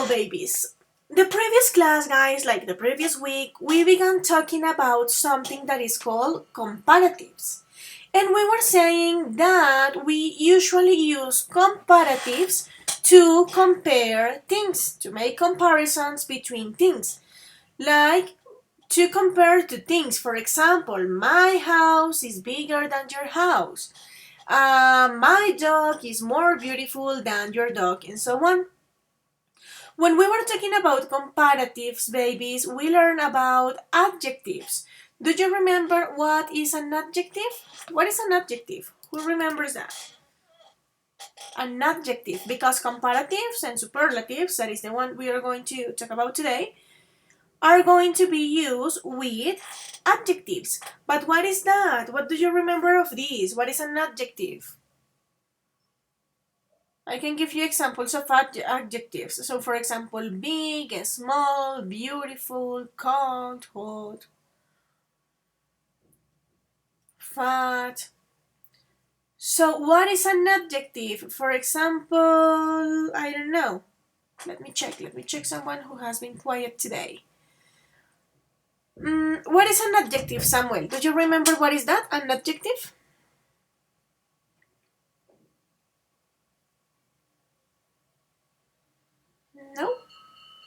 So babies, the previous class, guys, like the previous week, we began talking about something that is called comparatives. And we were saying that we usually use comparatives to compare things, to make comparisons between things. Like to compare to things. For example, my house is bigger than your house. My dog is more beautiful than your dog, and so on. When we were talking about comparatives, babies, we learned about adjectives. Do you remember what is an adjective? What is an adjective? Who remembers that? An adjective, because comparatives and superlatives, that is the one we are going to talk about today, are going to be used with adjectives. But what is that? What do you remember of this? What is an adjective? I can give you examples of adjectives. So, for example, big, small, beautiful, cold, hot, fat. So, what is an adjective? For example, I don't know. Let me check. Let me check someone who has been quiet today. What is an adjective, Samuel? Do you remember what is that? An adjective? No?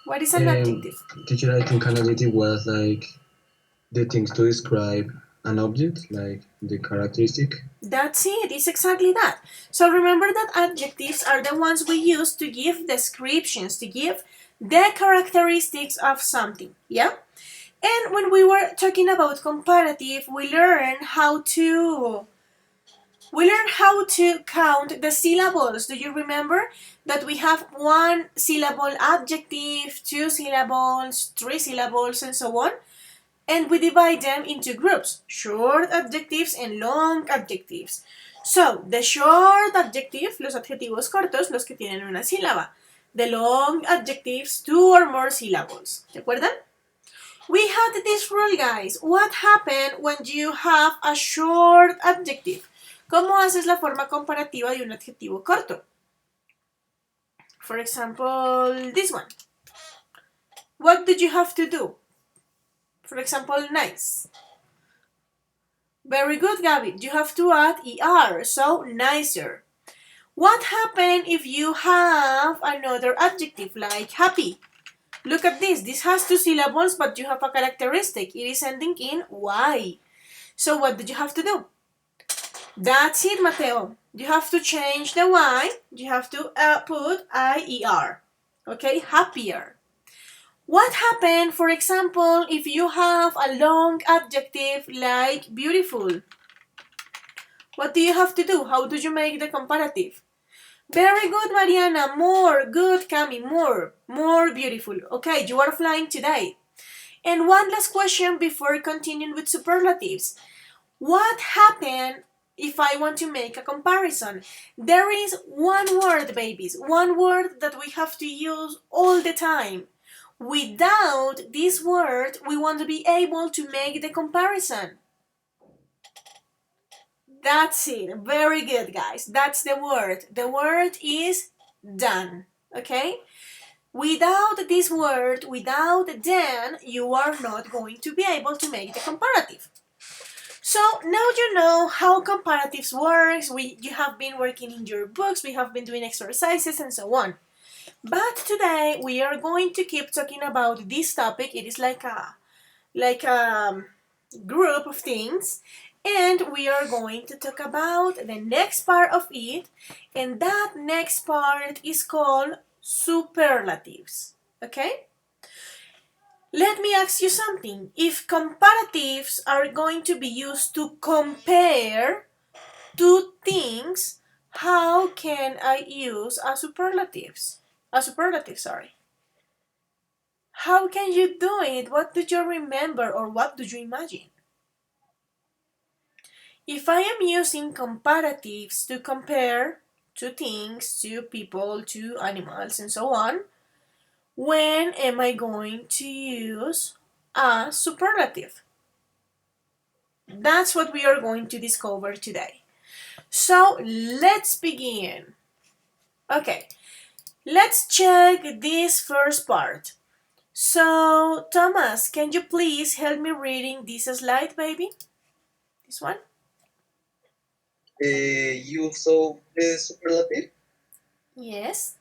What is an adjective? Teacher, I think an adjective was like the things to describe an object, like the characteristic. That's it. It's exactly that. So remember that adjectives are the ones we use to give descriptions, to give the characteristics of something. Yeah? And when we were talking about comparative, we learned how to count the syllables. Do you remember that we have one syllable adjective, two syllables, three syllables, and so on? And we divide them into groups, short adjectives and long adjectives. So, the short adjective, los adjetivos cortos, los que tienen una sílaba. The long adjectives, two or more syllables. ¿Se acuerdan? We had this rule, guys. What happened when you have a short adjective? ¿Cómo haces la forma comparativa de un adjetivo corto? For example, this one. What did you have to do? For example, nice. Very good, Gabby. You have to add ER, so nicer. What happens if you have another adjective like happy? Look at this. This has two syllables, but you have a characteristic. It is ending in Y. So what did you have to do? That's it, Mateo. You have to change the Y. You have to put IER. Okay, happier. What happened, for example, if you have a long adjective like beautiful? What do you have to do? How do you make the comparative? Very good, Mariana. More. Good, Cami. More. More beautiful. Okay, you are flying today. And one last question before continuing with superlatives. What happened if I want to make a comparison? There is one word, babies. One word that we have to use all the time. Without this word, we won't be able to make the comparison. That's it. Very good, guys. That's the word. The word is done. Okay? Without this word, without then, you are not going to be able to make the comparative. So now you know how comparatives works. You have been working in your books, we have been doing exercises and so on. But today we are going to keep talking about this topic. It is like a group of things, and we are going to talk about the next part of it, and that next part is called superlatives. Okay? Let me ask you something. If comparatives are going to be used to compare two things, how can I use a superlative, sorry. How can you do it? What do you remember or what do you imagine? If I am using comparatives to compare two things, two people, two animals, and so on, when am I going to use a superlative? That's what we are going to discover today. So let's begin. Okay, Let's check this first part. So, Thomas, can you please help me reading this slide, baby? This one? You saw the superlative. Yes.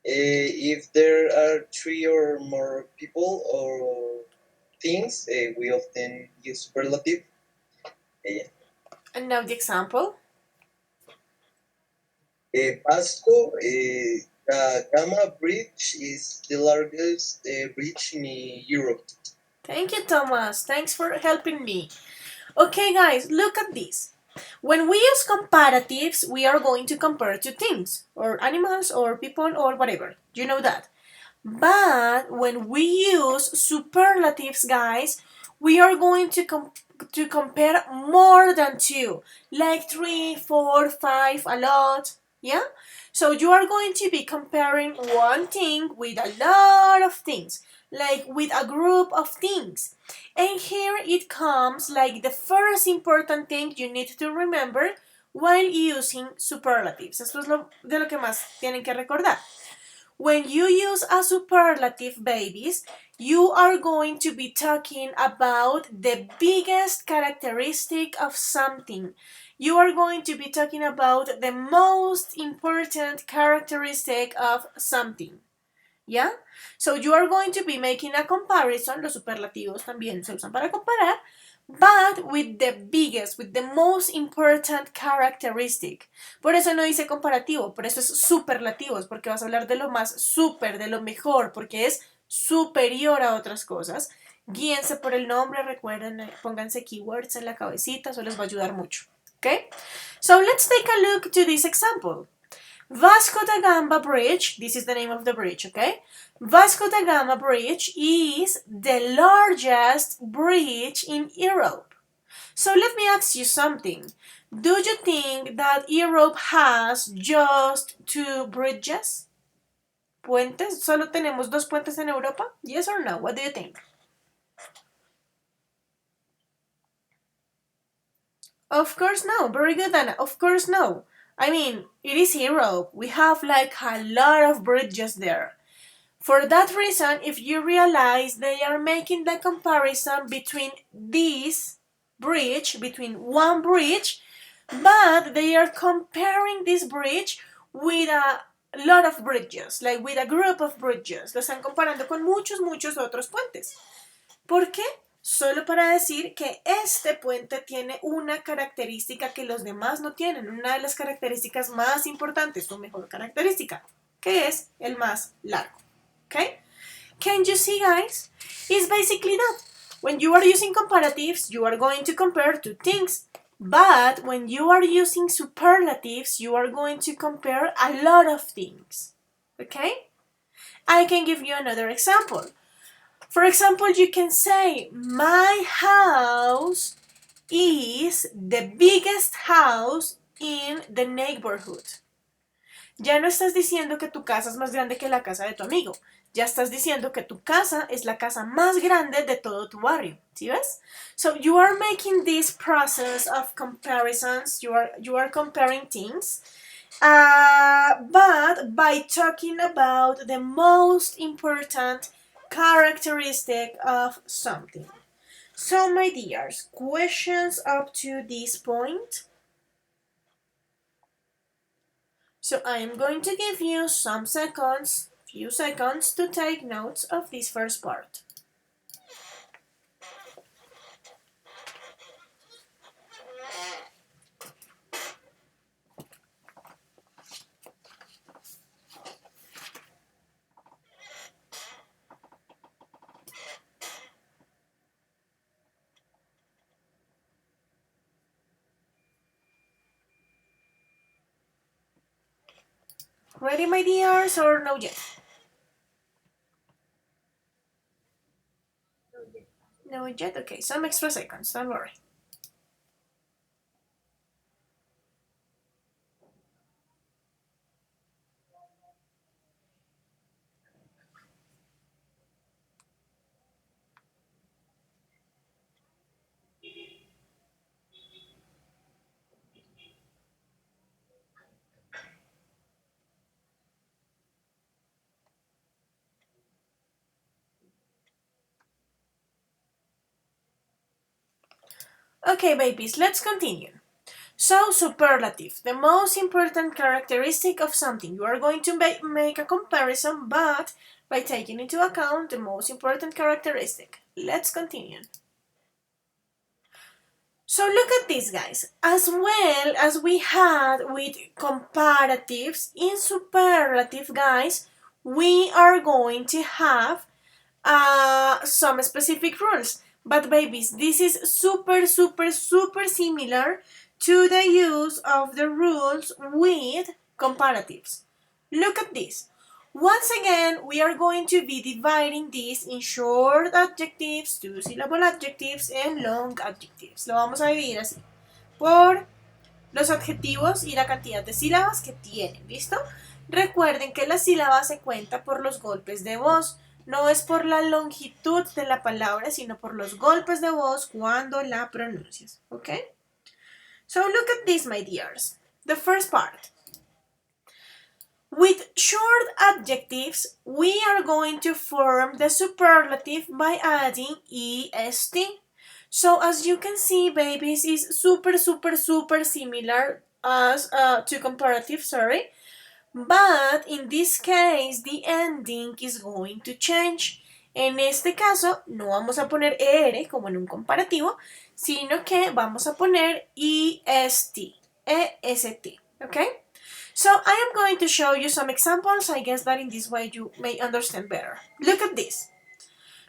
If there are three or more people or things, we often use superlative. Uh, And now the example. Pasco, the Gamma Bridge is the largest bridge in Europe. Thank you, Thomas. Thanks for helping me. Okay, guys, look at this. When we use comparatives, we are going to compare two things, or animals, or people, or whatever. You know that. But when we use superlatives, guys, we are going to compare more than two, like three, four, five, a lot. Yeah? So you are going to be comparing one thing with a lot of things, like with a group of things. And here it comes like the first important thing you need to remember while using superlatives. Esto es de lo que más tienen que recordar. When you use a superlative, babies, you are going to be talking about the biggest characteristic of something. You are going to be talking about the most important characteristic of something. ¿Ya? So you are going to be making a comparison, los superlativos también se usan para comparar, but with the biggest, with the most important characteristic. Por eso no dice comparativo, por eso es superlativos, porque vas a hablar de lo más super, de lo mejor, porque es superior a otras cosas. Guíense por el nombre, recuerden, pónganse keywords en la cabecita, eso les va a ayudar mucho. Okay? So let's take a look to this example. Vasco da Gama Bridge, this is the name of the bridge, okay? Vasco da Gama Bridge is the largest bridge in Europe. So let me ask you something. Do you think that Europe has just two bridges? ¿Puentes? ¿Solo tenemos dos puentes en Europa? Yes or no? What do you think? Of course no. Very good, Anna. Of course no. I mean, it is Europe. We have like a lot of bridges there. For that reason, if you realize they are making the comparison between this bridge, between one bridge, but they are comparing this bridge with a lot of bridges, like with a group of bridges. Lo están comparando con muchos, muchos otros puentes. ¿Por qué? Solo para decir que este puente tiene una característica que los demás no tienen, una de las características más importantes, su mejor característica, que es el más largo. Okay? Can you see, guys? It's basically that. When you are using comparatives, you are going to compare two things. But when you are using superlatives, you are going to compare a lot of things. Okay? I can give you another example. For example, you can say, my house is the biggest house in the neighborhood. Ya no estás diciendo que tu casa es más grande que la casa de tu amigo. Ya estás diciendo que tu casa es la casa más grande de todo tu barrio. ¿Sí ves? So you are making this process of comparisons. You are comparing things. But by talking about the most important characteristic of something. So, my dears, questions up to this point? So I am going to give you some seconds, few seconds to take notes of this first part. Ready, my dears, or no yet? No yet? Okay, some extra seconds, don't worry. Okay, babies, let's continue. So, superlative, the most important characteristic of something. You are going to make a comparison, but by taking into account the most important characteristic. Let's continue. So look at this, guys. As well as we had with comparatives, in superlative, guys, we are going to have some specific rules. But babies, this is super, super, super similar to the use of the rules with comparatives. Look at this. Once again, we are going to be dividing this in short adjectives, two-syllable adjectives, and long adjectives. Lo vamos a dividir así. Por los adjetivos y la cantidad de sílabas que tienen, ¿listo? Recuerden que la sílaba se cuenta por los golpes de voz. No es por la longitud de la palabra, sino por los golpes de voz cuando la pronuncias, ¿ok? So look at this, my dears. The first part. With short adjectives, we are going to form the superlative by adding est. So as you can see, babies, is super, super, super similar as to comparative, sorry. But in this case, the ending is going to change. En este caso, no vamos a poner er como en un comparativo, sino que vamos a poner est, est, okay? So I am going to show you some examples. I guess that in this way you may understand better. Look at this.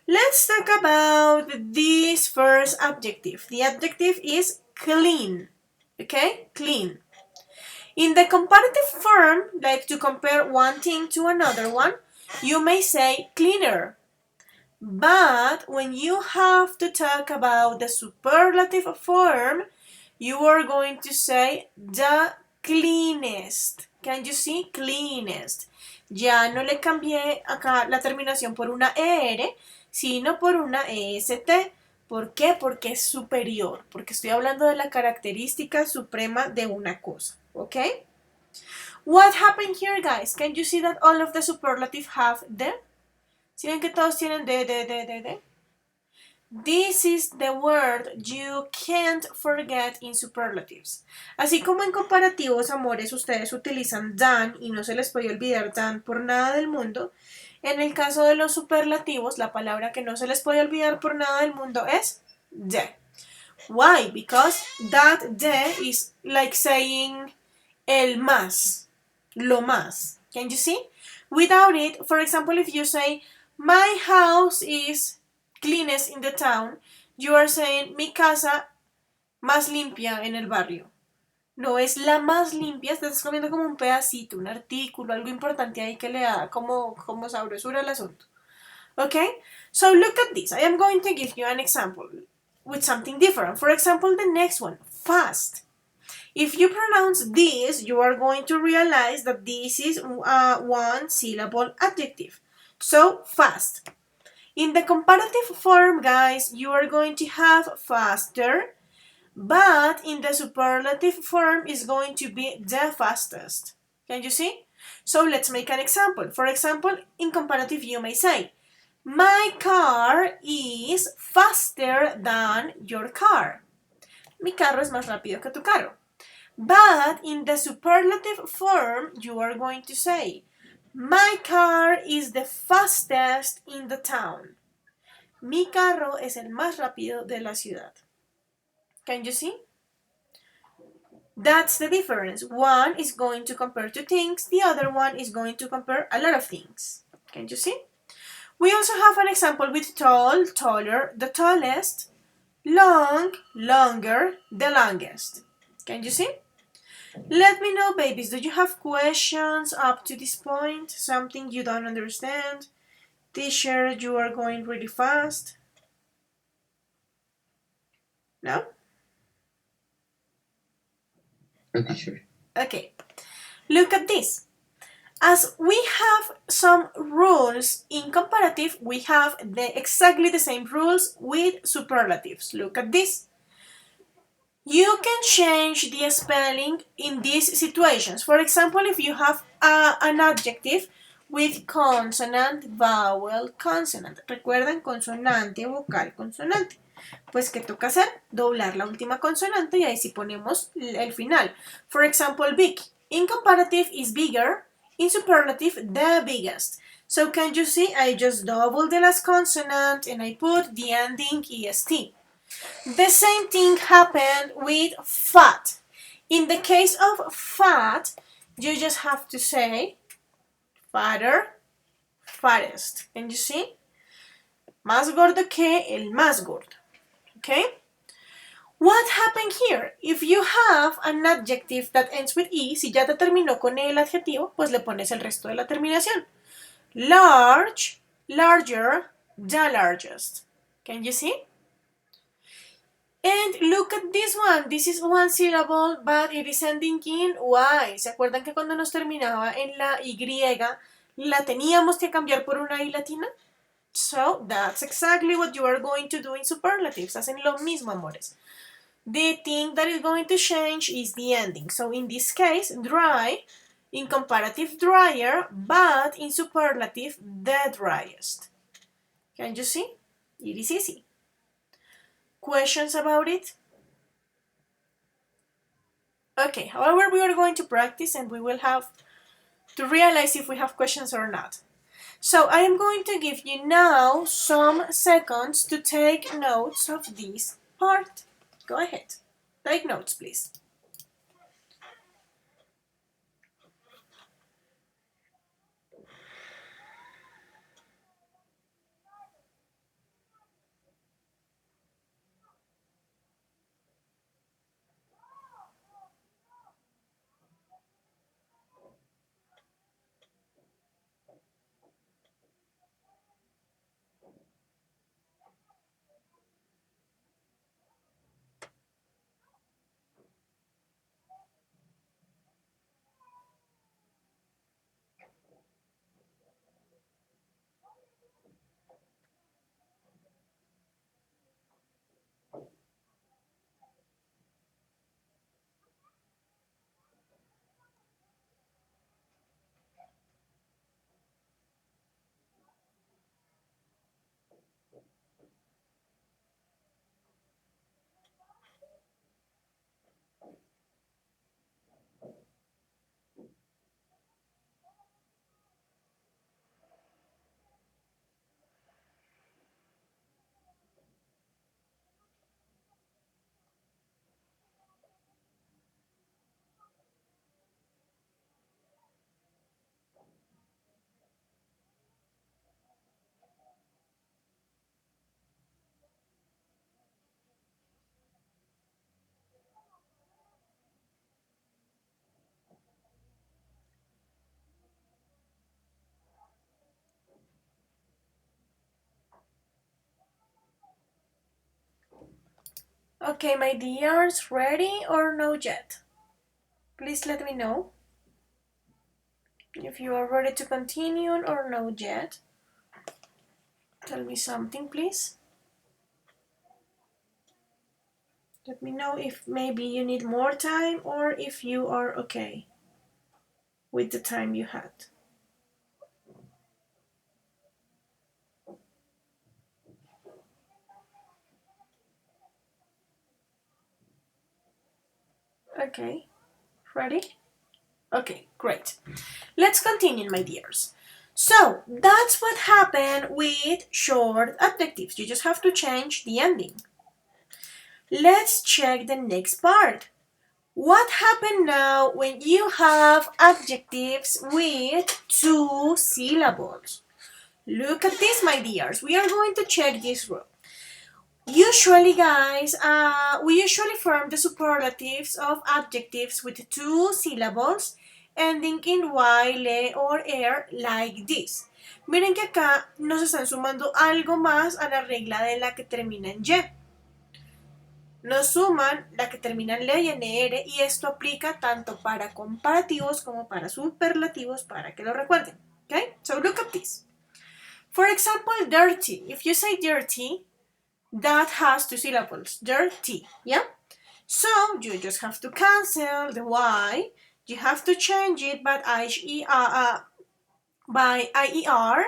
Let's talk about this first adjective. The adjective is clean, okay? Clean. In the comparative form, like to compare one thing to another one, you may say cleaner. But when you have to talk about the superlative form, you are going to say the cleanest. Can you see? Cleanest. Ya no le cambié acá la terminación por una ER, sino por una EST. ¿Por qué? Porque es superior, porque estoy hablando de la característica suprema de una cosa, ¿ok? What happened here, guys? Can you see that all of the superlative have the? ¿Sí ven que todos tienen de? This is the word you can't forget in superlatives. Así como en comparativos, amores, ustedes utilizan than y no se les puede olvidar than por nada del mundo. En el caso de los superlativos, la palabra que no se les puede olvidar por nada del mundo es de. Why? Because that de is like saying el más, lo más. Can you see? Without it, for example, if you say, my house is cleanest in the town, you are saying, mi casa más limpia en el barrio. No es la más limpia, estás comiendo como un pedacito, un artículo, algo importante ahí que le da como sabrosura al asunto. Okay? So look at this. I am going to give you an example with something different. For example, the next one, fast. If you pronounce this, you are going to realize that this is a one-syllable adjective. So, fast. In the comparative form, guys, you are going to have faster, but in the superlative form is going to be the fastest. Can you see? So let's make an example. For example, in comparative you may say, my car is faster than your car. Mi carro es más rápido que tu carro. But in the superlative form, you are going to say, my car is the fastest in the town. Mi carro es el más rápido de la ciudad. Can you see? That's the difference. One is going to compare two things, the other one is going to compare a lot of things. Can you see? We also have an example with tall, taller, the tallest, long, longer, the longest. Can you see? Let me know, babies, do you have questions up to this point? Something you don't understand? Teacher, you are going really fast? No? Okay, sure. Okay. Look at this. As we have some rules in comparative, we have exactly the same rules with superlatives. Look at this. You can change the spelling in these situations. For example, if you have an adjective with consonant, vowel, consonant. ¿Recuerdan? Consonante, vocal, consonante. Pues, ¿qué toca hacer? Doblar la última consonante y ahí sí ponemos el final. For example, big. In comparative is bigger. In superlative, the biggest. So can you see? I just double the last consonant and I put the ending est. The same thing happened with fat. In the case of fat, you just have to say fatter, fattest. Can you see? Más gordo que el más gordo. Okay? What happened here? If you have an adjective that ends with E, si ya te terminó con el adjetivo, pues le pones el resto de la terminación. Large, larger, the largest. Can you see? And look at this one. This is one syllable, but it is ending in Y. ¿Se acuerdan que cuando nos terminaba en la Y, la teníamos que cambiar por una I latina? So, that's exactly what you are going to do in superlatives. Hacen lo mismo, amores. The thing that is going to change is the ending. So in this case, dry, in comparative drier, but in superlative, the driest. Can you see? It is easy. Questions about it? Okay, however, we are going to practice and we will have to realize if we have questions or not. So I am going to give you now some seconds to take notes of this part. Go ahead. Take notes, please. Okay, my dears, ready or no yet? Please let me know if you are ready to continue or no yet. Tell me something, please. Let me know if maybe you need more time or if you are okay with the time you had. Okay, ready? Okay, great. Let's continue, my dears. So, that's what happened with short adjectives. You just have to change the ending. Let's check the next part. What happened now when you have adjectives with two syllables? Look at this, my dears. We are going to check this rule. Usually, guys, we usually form the superlatives of adjectives with two syllables ending in y, le, or er like this. Miren que acá nos están sumando algo más a la regla de la que termina en y. Nos suman la que termina en le y en er y esto aplica tanto para comparativos como para superlativos para que lo recuerden. Okay? So look at this. For example, dirty. If you say dirty, that has two syllables, dirty, yeah? So you just have to cancel the y, you have to change it, but by IER,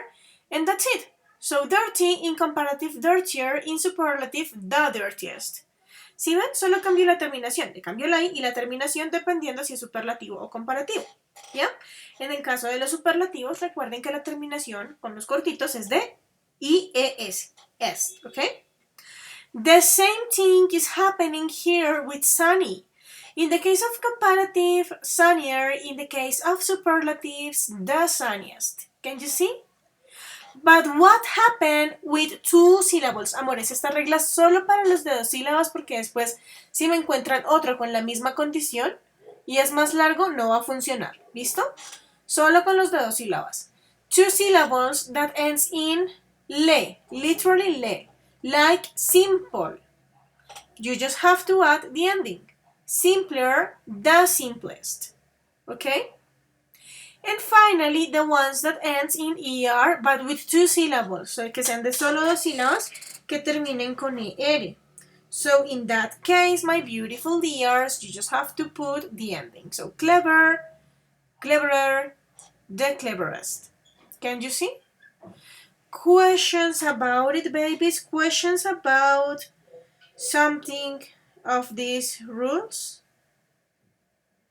and that's it. So dirty in comparative, dirtier in superlative, the dirtiest. ¿Sí ven? Solo cambió la terminación. Le cambió la I y la terminación dependiendo si es superlativo o comparativo. ¿Ya? En el caso de los superlativos, recuerden que la terminación con los cortitos es de IES. S, ¿ok? The same thing is happening here with sunny. In the case of comparative, sunnier. In the case of superlatives, the sunniest. Can you see? But what happened with two syllables? Amores, esta regla es solo para los de dos sílabas porque después si me encuentran otro con la misma condición y es más largo, no va a funcionar. ¿Listo? Solo con los de dos sílabas. Two syllables that ends in le, literally le, like simple. You just have to add the ending. Simpler, the simplest. Okay? And finally, the ones that ends in ER, but with two syllables. So, que sean de solo dos sílabas que terminen con ER. So, in that case, my beautiful dears, you just have to put the ending. So, clever, cleverer, the cleverest. Can you see? Questions about it, babies? Questions about something of these rules?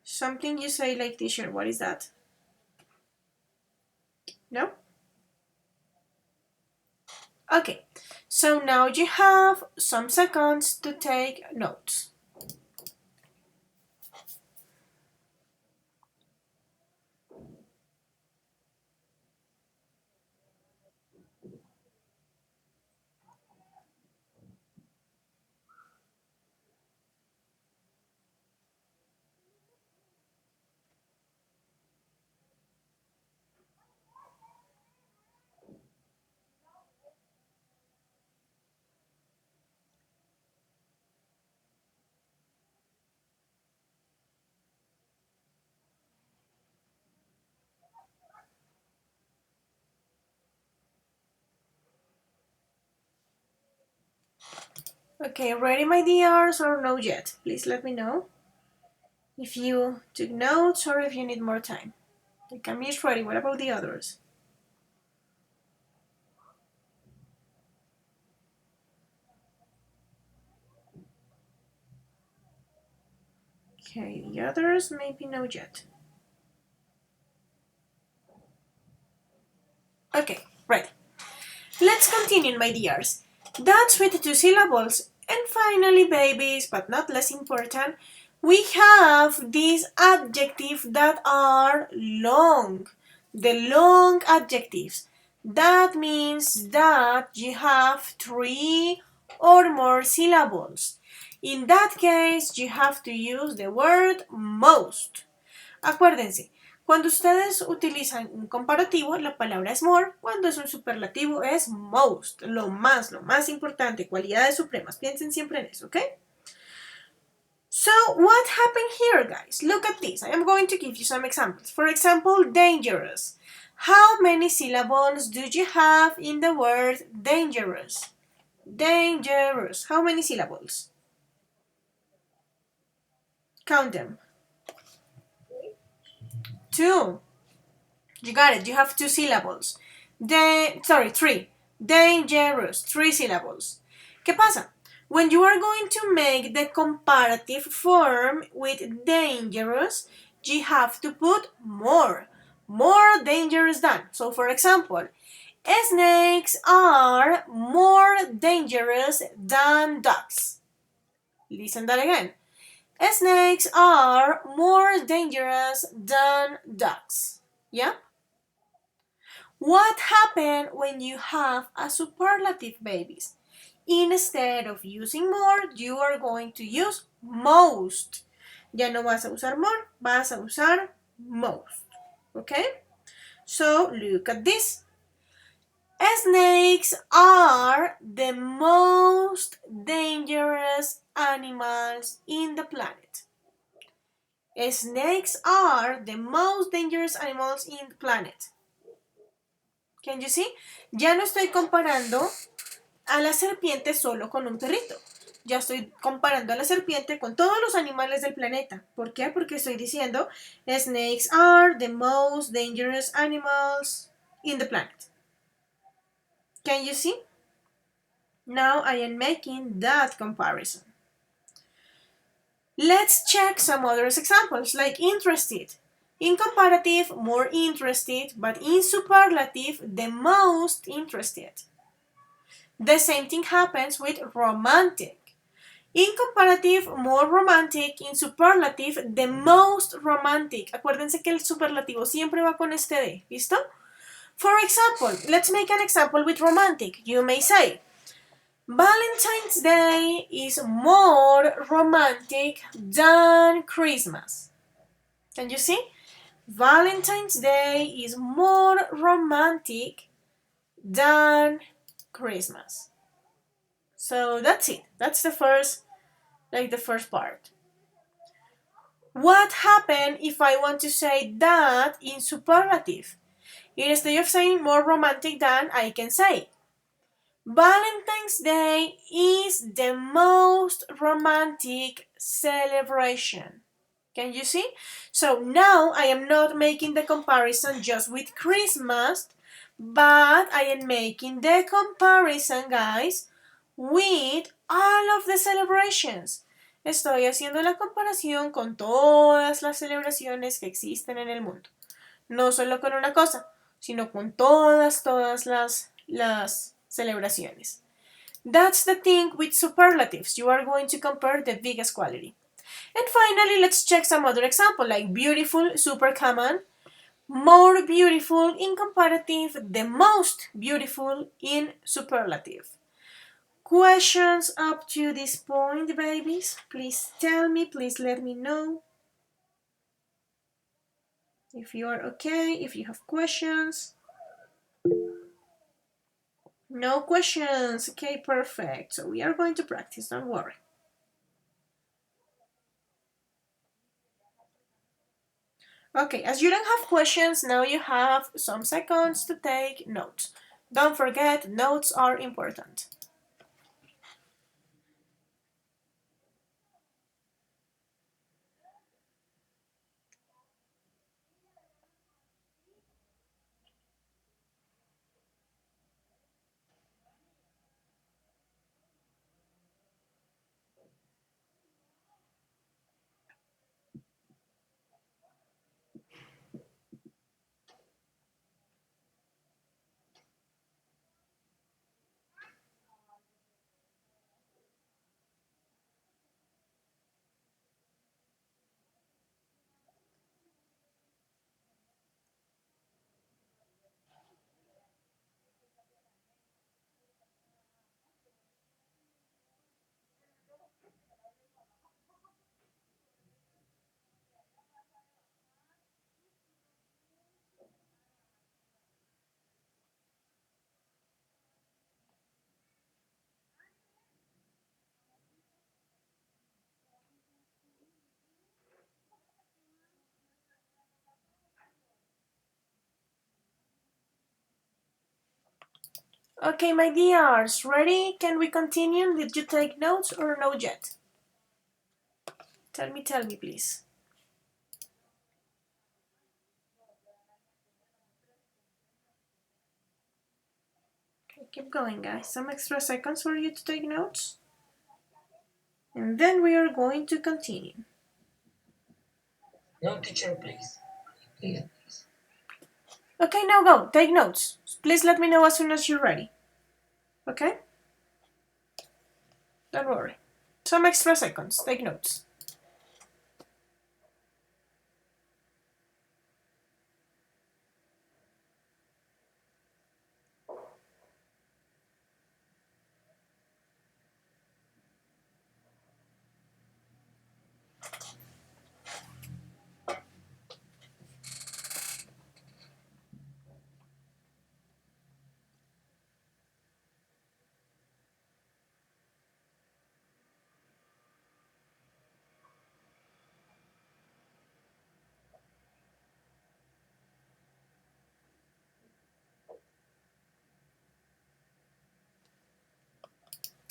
Something you say like, teacher, what is that? No? Okay, so now you have some seconds to take notes. Okay, ready, my dears, or no yet? Please let me know if you took notes or if you need more time. The Camille is ready. What about the others? Okay, the others maybe no yet. Okay, ready. Let's continue, my dears. That's with two syllables. And finally, babies, but not less important, we have these adjectives that are long. The long adjectives. That means that you have three or more syllables. In that case, you have to use the word most. Acuérdense, cuando ustedes utilizan un comparativo, la palabra es more. Cuando es un superlativo, es most. Lo más importante, cualidades supremas. Piensen siempre en eso, ¿ok? So, what happened here, guys? Look at this. I am going to give you some examples. For example, dangerous. How many syllables do you have in the word dangerous? Dangerous. How many syllables? Count them. Two. You got it. You have two syllables. Three. Dangerous. Three syllables. ¿Qué pasa? When you are going to make the comparative form with dangerous, you have to put more. More dangerous than. So, for example, snakes are more dangerous than ducks. Listen that again. Snakes are more dangerous than ducks. Yeah? What happens when you have a superlative, babies? Instead of using more, you are going to use most. Ya no vas a usar more, vas a usar most. Okay? So, look at this. Snakes are the most dangerous animals in the planet. Snakes are the most dangerous animals in the planet. Can you see? Ya no estoy comparando a la serpiente solo con un perrito. Ya estoy comparando a la serpiente con todos los animales del planeta. ¿Por qué? Porque estoy diciendo snakes are the most dangerous animals in the planet. Can you see? Now I am making that comparison. Let's check some other examples, like interested. In comparative, more interested, but in superlative, the most interested. The same thing happens with romantic. In comparative, more romantic. In superlative, the most romantic. Acuérdense que el superlativo siempre va con este de, ¿listo? For example, let's make an example with romantic. You may say, Valentine's Day is more romantic than Christmas. Can you see? Valentine's Day is more romantic than Christmas. So that's it. That's the first part. What happens if I want to say that in superlative? Instead of saying more romantic than, I can say Valentine's Day is the most romantic celebration. Can you see? So now I am not making the comparison just with Christmas, but I am making the comparison, guys, with all of the celebrations. Estoy haciendo la comparación con todas las celebraciones que existen en el mundo. No solo con una cosa, sino con todas las celebraciones. That's the thing with superlatives. You are going to compare the biggest quality. And finally, let's check some other example, like beautiful, super common, more beautiful in comparative, the most beautiful in superlative. Questions up to this point, babies? Please tell me, please let me know if you are okay, if you have questions. No questions. Okay, perfect. So we are going to practice, don't worry. Okay, as you don't have questions, now you have some seconds to take notes. Don't forget, notes are important. Okay, my dears, ready? Can we continue? Did you take notes or no yet? Tell me, please. Okay, keep going, guys. Some extra seconds for you to take notes. And then we are going to continue. No, teacher, please. Please. Okay, now go. Take notes. Please let me know as soon as you're ready. Okay? Don't worry. Some extra seconds. Take notes.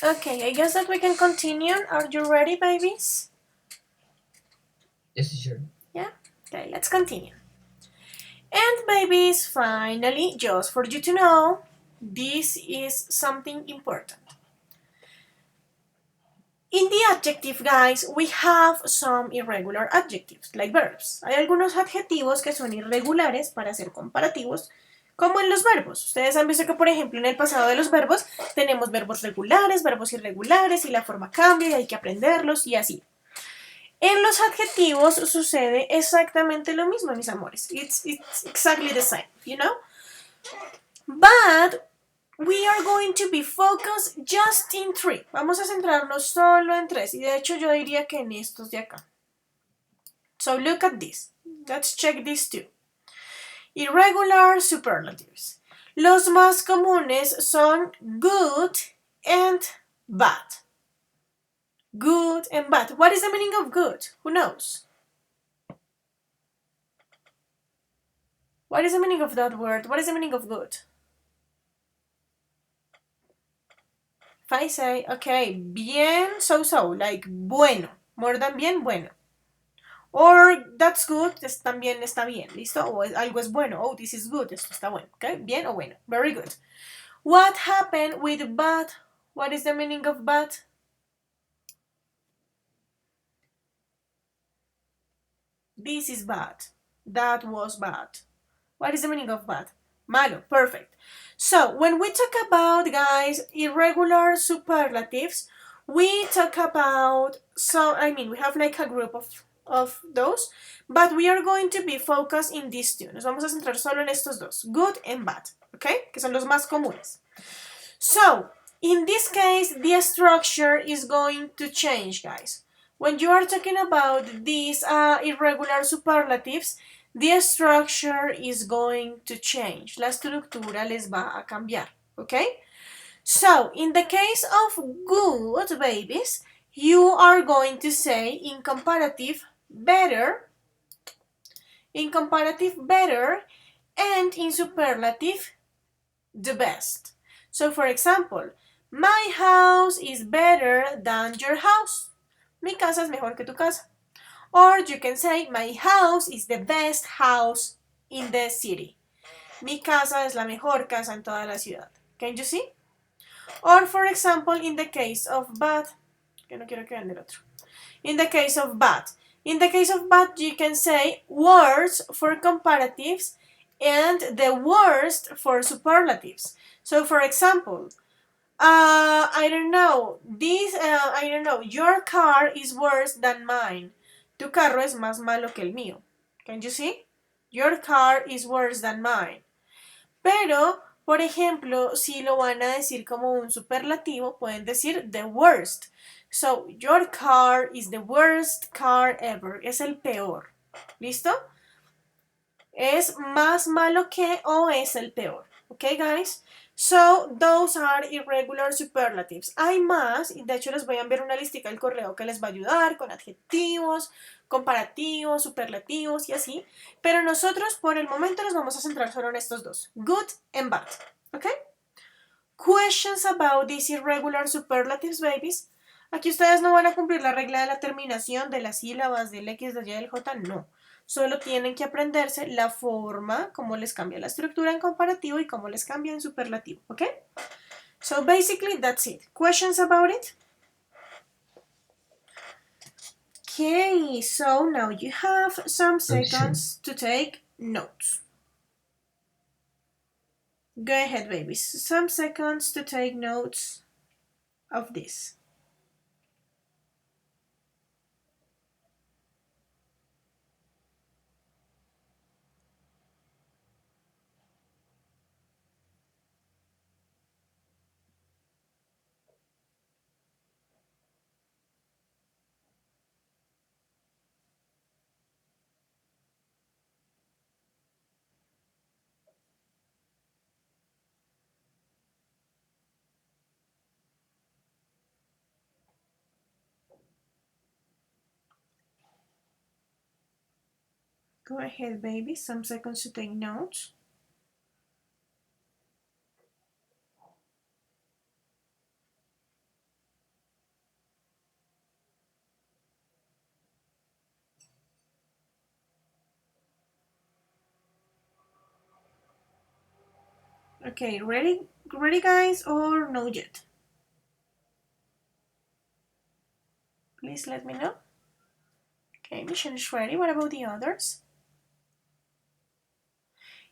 Okay, I guess that we can continue. Are you ready, babies? Yes, teacher. Yeah? Okay, let's continue. And babies, finally, just for you to know, this is something important. In the adjective, guys, we have some irregular adjectives, like verbs. Hay algunos adjetivos que son irregulares para ser comparativos, como en los verbos. Ustedes han visto que, por ejemplo, en el pasado de los verbos tenemos verbos regulares, verbos irregulares, y la forma cambia y hay que aprenderlos y así. En los adjetivos sucede exactamente lo mismo, mis amores. It's exactly the same, you know? But we are going to be focused just in three. Vamos a centrarnos solo en tres. Y de hecho yo diría que en estos de acá. So look at this. Let's check these two. Irregular superlatives. Los más comunes son good and bad. Good and bad. What is the meaning of good? Who knows? What is the meaning of that word? What is the meaning of good? If I say, okay, bien, so, like bueno, more than bien, bueno. Or that's good, también está bien, ¿listo? O algo es bueno, oh, this is good, esto está bueno, okay? Bien o bueno, very good. What happened with bad? What is the meaning of bad? This is bad. That was bad. What is the meaning of bad? Malo, perfect. So, when we talk about, guys, irregular superlatives, we talk about, we have like a group of those, but we are going to be focused in these two. Nos vamos a centrar solo en estos dos, good and bad, okay? Que son los más comunes. So, in this case, the structure is going to change, guys. When you are talking about these irregular superlatives, the structure is going to change. La estructura les va a cambiar, okay? So, in the case of good, babies, you are going to say in comparative better, and in superlative the best. So, for example, my house is better than your house. Mi casa es mejor que tu casa. Or you can say, my house is the best house in the city. Mi casa es la mejor casa en toda la ciudad. Can you see? Or, for example, in the case of bad, que no quiero que vean el otro. In the case of bad, you can say words for comparatives and the worst for superlatives. So, for example, I don't know, your car is worse than mine. Tu carro es más malo que el mío. Can you see? Your car is worse than mine. Pero, por ejemplo, si lo van a decir como un superlativo, pueden decir the worst. So, your car is the worst car ever. Es el peor. ¿Listo? Es más malo que o es el peor. Okay, guys? So, those are irregular superlatives. Hay más, y de hecho les voy a enviar una listica al correo que les va a ayudar con adjetivos, comparativos, superlativos y así. Pero nosotros por el momento nos vamos a centrar solo en estos dos. Good and bad. Okay? Questions about these irregular superlatives, babies. Aquí ustedes no van a cumplir la regla de la terminación de las sílabas del X, del Y, del J, no. Solo tienen que aprenderse la forma, cómo les cambia la estructura en comparativo y cómo les cambia en superlativo, ¿ok? So basically that's it. Questions about it? Okay, so now you have some seconds to take notes. Go ahead, babies. Some seconds to take notes of this. Go ahead, baby. Some seconds to take notes. Okay, ready guys, or no yet? Please let me know. Okay, Michelle is ready. What about the others?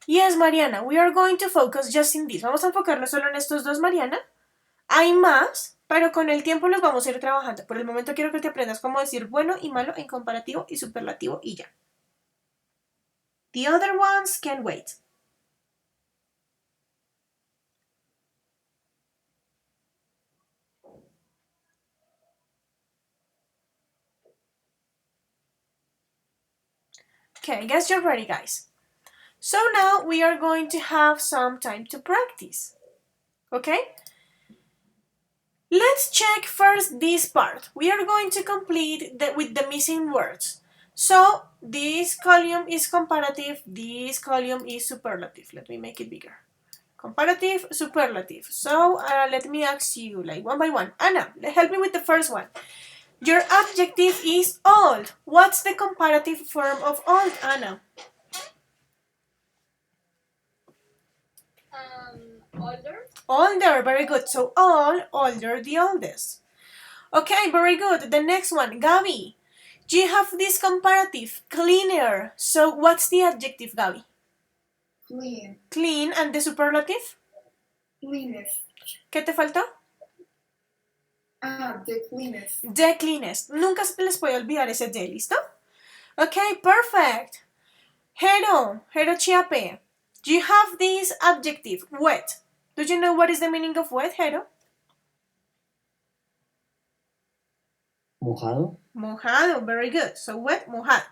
Yes, Mariana, we are going to focus just in this. Vamos a enfocarnos solo en estos dos, Mariana. Hay más, pero con el tiempo los vamos a ir trabajando. Por el momento quiero que te aprendas cómo decir bueno y malo en comparativo y superlativo y ya. The other ones can wait. Okay, I guess you're ready, guys. So now we are going to have some time to practice. Okay? Let's check first this part. We are going to complete with the missing words. So this column is comparative, this column is superlative. Let me make it bigger. Comparative, superlative. So let me ask you like one by one. Anna, help me with the first one. Your adjective is old. What's the comparative form of old, Anna? Older. Older, very good. So all, older, the oldest. Okay, very good. The next one, Gabi. You have this comparative, cleaner. So what's the adjective, Gabi? Clean. Clean, and the superlative? Cleanest. ¿Qué te faltó? The cleanest. The cleanest. Nunca se les puede olvidar ese de, ¿listo? Okay, perfect. Hero Chiape. You have this adjective, wet. Do you know what is the meaning of wet, Hero? Mojado. Mojado, very good. So wet, mojado.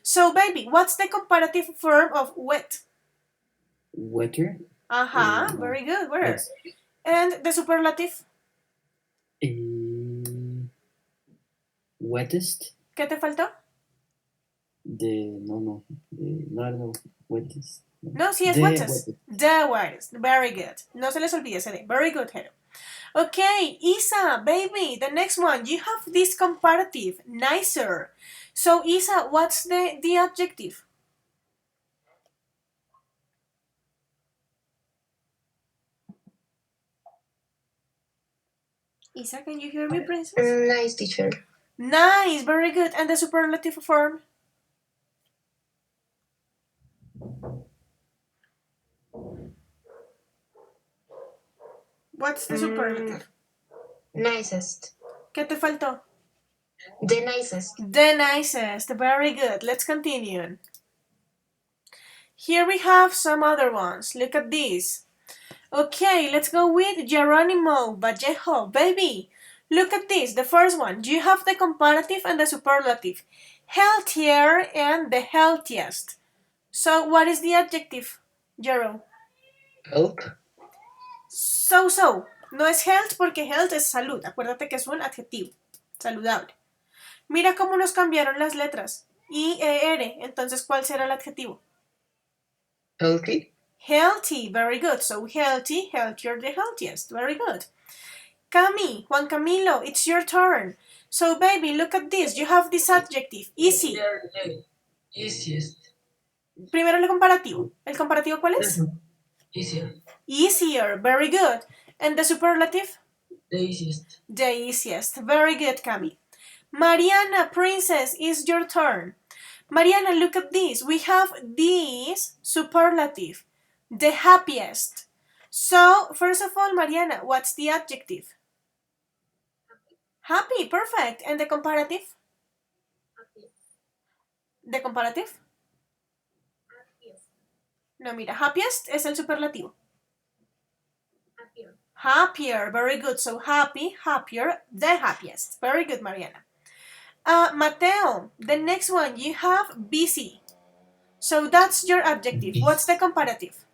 So baby, what's the comparative form of wet? Wetter. Very good, wetter. Yes. And the superlative? Wettest. ¿Qué te faltó? No, wettest. No, sí es The wettest. The wettest. Very good. No se les olvide ese de. Very good, Hero. Okay, Isa, baby, the next one. You have this comparative, nicer. So, Isa, what's the adjective? Isa, can you hear me, princess? Nice, teacher. Nice, very good. And the superlative form? What's the superlative? Nicest. ¿Qué te faltó? The nicest. The nicest. Very good. Let's continue. Here we have some other ones. Look at this. Okay, let's go with Geronimo Vallejo. Baby, look at this. The first one. You have the comparative and the superlative. Healthier and the healthiest. So, what is the adjective, Jero? Health. So. No es health porque health es salud. Acuérdate que es un adjetivo. Saludable. Mira cómo nos cambiaron las letras. I, E, R. Entonces, ¿cuál será el adjetivo? Healthy. Healthy. Very good. So, healthy, healthier, the healthiest. Very good. Cami, Juan Camilo, it's your turn. So, baby, look at this. You have this adjective. Easy. The easiest. Primero el comparativo. ¿El comparativo cuál es? Easier. Easier. Very good. And the superlative? The easiest. The easiest. Very good, Cami. Mariana, princess, it's your turn. Mariana, look at this. We have this superlative. The happiest. So, first of all, Mariana, what's the adjective? Happy, perfect. And the comparative? The comparative? No, mira, happiest es el superlativo. Happier, very good. So happy, happier, the happiest. Very good, Mariana. Mateo, the next one, you have busy. So that's your adjective. What's the comparative?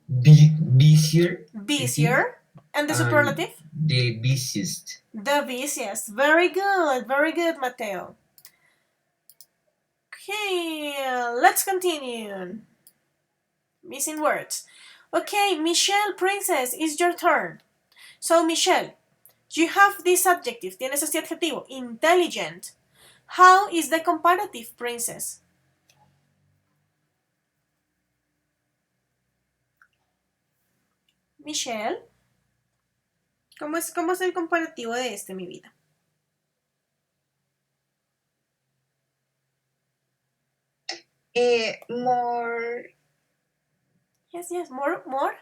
Busier. Busier. And the superlative? The busiest. The busiest. Very good, Mateo. Okay, let's continue. Missing words. Okay, Michelle, princess, it's your turn. So, Michelle, you have this adjective. Tienes este adjetivo. Intelligent. How is the comparative, princess? Michelle, ¿cómo es el comparativo de este, mi vida? More Yes, more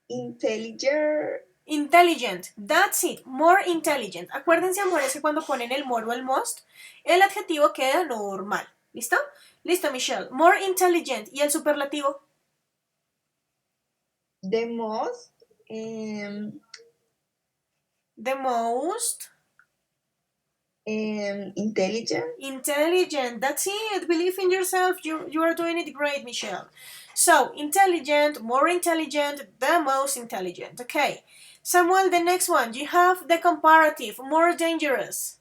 intelligent. intelligent. That's it, more intelligent. Acuérdense, amores, que cuando ponen el more o el most, el adjetivo queda normal. ¿Listo? Listo, Michelle. More intelligent. ¿Y el superlativo? The most. The most Intelligent. intelligent. That's it. Believe in yourself. You are doing it great, Michelle. So, intelligent, more intelligent, the most intelligent. Okay. Samuel, the next one. You have the comparative, more dangerous.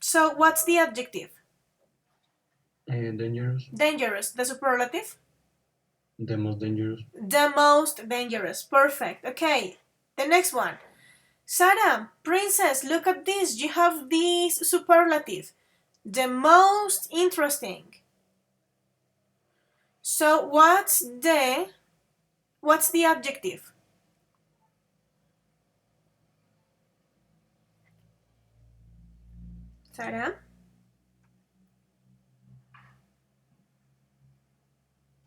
So, what's the adjective? Dangerous. Dangerous. The superlative? The most dangerous. The most dangerous. Perfect. Okay. The next one. Sarah, princess, look at this. You have this superlative. The most interesting. So what's the adjective? Sarah?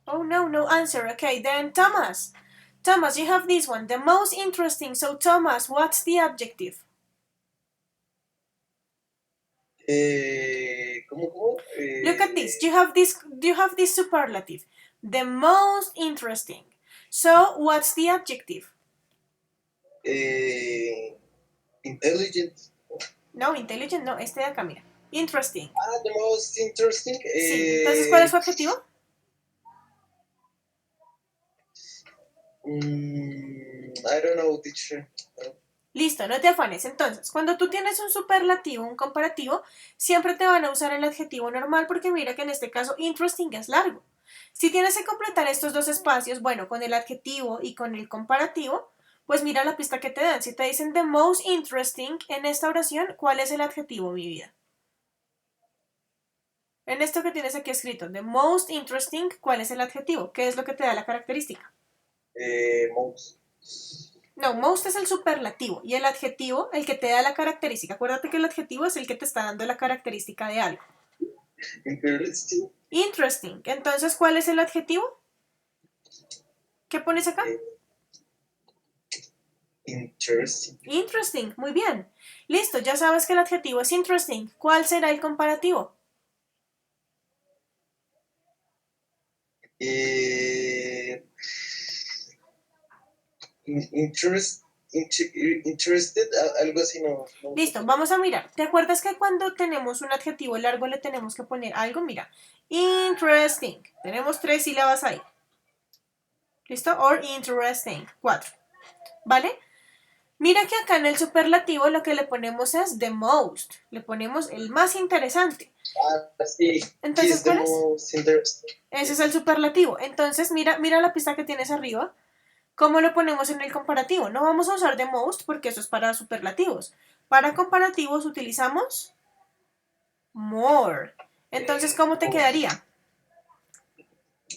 Oh no, no answer. Okay, then Thomas. Thomas, you have this one. The most interesting. So Thomas, what's the adjective? ¿Cómo? Look at this. You have this superlative. The most interesting. So what's the adjective? Intelligent. No, intelligent no, este de acá, mira. Interesting. The most interesting. Sí. Entonces, ¿cuál es su adjetivo? I don't know, teacher. Listo, no te afanes. Entonces, cuando tú tienes un superlativo, un comparativo, siempre te van a usar el adjetivo normal porque mira que en este caso interesting es largo. Si tienes que completar estos dos espacios, bueno, con el adjetivo y con el comparativo, pues mira la pista que te dan. Si te dicen the most interesting en esta oración, ¿cuál es el adjetivo, mi vida? En esto que tienes aquí escrito, the most interesting, ¿cuál es el adjetivo? ¿Qué es lo que te da la característica? Most. No, most es el superlativo y el adjetivo, el que te da la característica. Acuérdate que el adjetivo es el que te está dando la característica de algo. Interesting. Interesting. Entonces, ¿cuál es el adjetivo? ¿Qué pones acá? Interesting. Interesting. Muy bien. Listo, ya sabes que el adjetivo es interesting. ¿Cuál será el comparativo? Interested, algo así no. Listo, vamos a mirar. ¿Te acuerdas que cuando tenemos un adjetivo largo le tenemos que poner algo? Mira, interesting. Tenemos 3 sílabas ahí. ¿Listo? Or interesting. 4. ¿Vale? Mira que acá en el superlativo lo que le ponemos es the most. Le ponemos el más interesante. Sí. Entonces, ¿cuál es? Most interesting. Ese es el superlativo. Entonces, mira la pista que tienes arriba. ¿Cómo lo ponemos en el comparativo? No vamos a usar the most porque eso es para superlativos. Para comparativos utilizamos more. Entonces, ¿cómo te quedaría?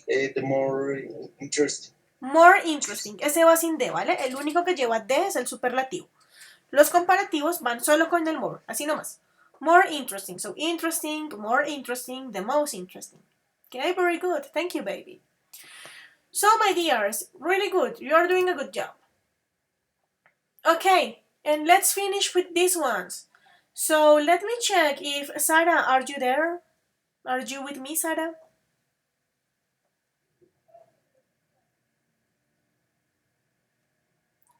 The more interesting. More interesting. Ese va sin D, ¿vale? El único que lleva D es el superlativo. Los comparativos van solo con el more, así nomás. More interesting. So, interesting, more interesting, the most interesting. Okay, very good. Thank you, baby. So, my dears, really good. You are doing a good job. Okay, and let's finish with these ones. So, let me check if Sarah, are you there? Are you with me, Sarah?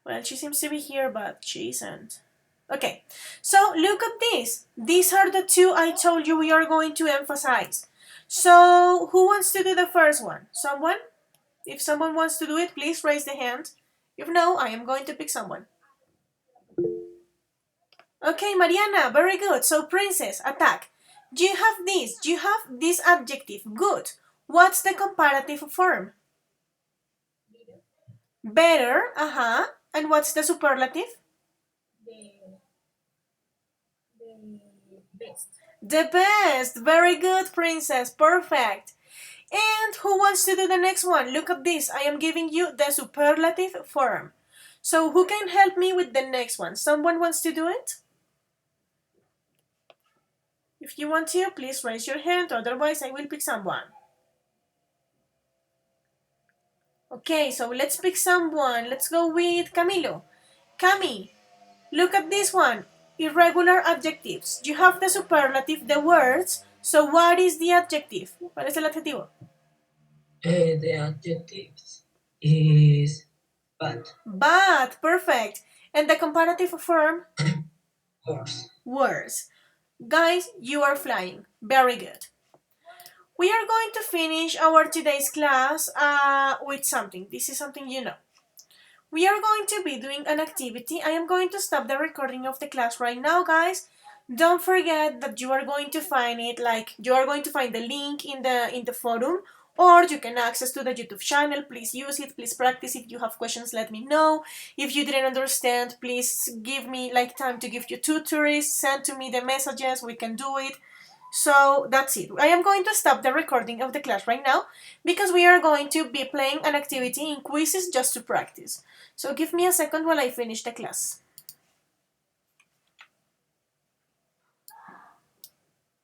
Well, she seems to be here, but she isn't. Okay, so look at this. These are the two I told you we are going to emphasize. So, who wants to do the first one? Someone? If someone wants to do it, please raise the hand. If no, I am going to pick someone. Okay, Mariana, very good. So, princess, attack. You have this adjective, good. What's the comparative form? Better, And what's the superlative? The best. The best. Very good, princess. Perfect. And who wants to do the next one? Look at this. I am giving you the superlative form. So who can help me with the next one? Someone wants to do it? If you want to, please raise your hand, otherwise I will pick someone. Okay, so let's pick someone. Let's go with Camilo. Cami, look at this one. Irregular adjectives. You have the superlative, the words. So what is the adjective? ¿Cuál es el adjetivo? The adjectives is bad. Bad, perfect. And the comparative form? Worse. Worse. Guys, you are flying. Very good. We are going to finish our today's class with something. This is something you know. We are going to be doing an activity. I am going to stop the recording of the class right now, guys. Don't forget that you are going to find it, like you are going to find the link in the forum, or you can access to the YouTube channel. Please use it, please practice. If you have questions, let me know. If you didn't understand, please give me like time to give you tutors, send to me the messages, we can do it. So that's it. I am going to stop the recording of the class right now because we are going to be playing an activity in quizzes just to practice. So give me a second while I finish the class.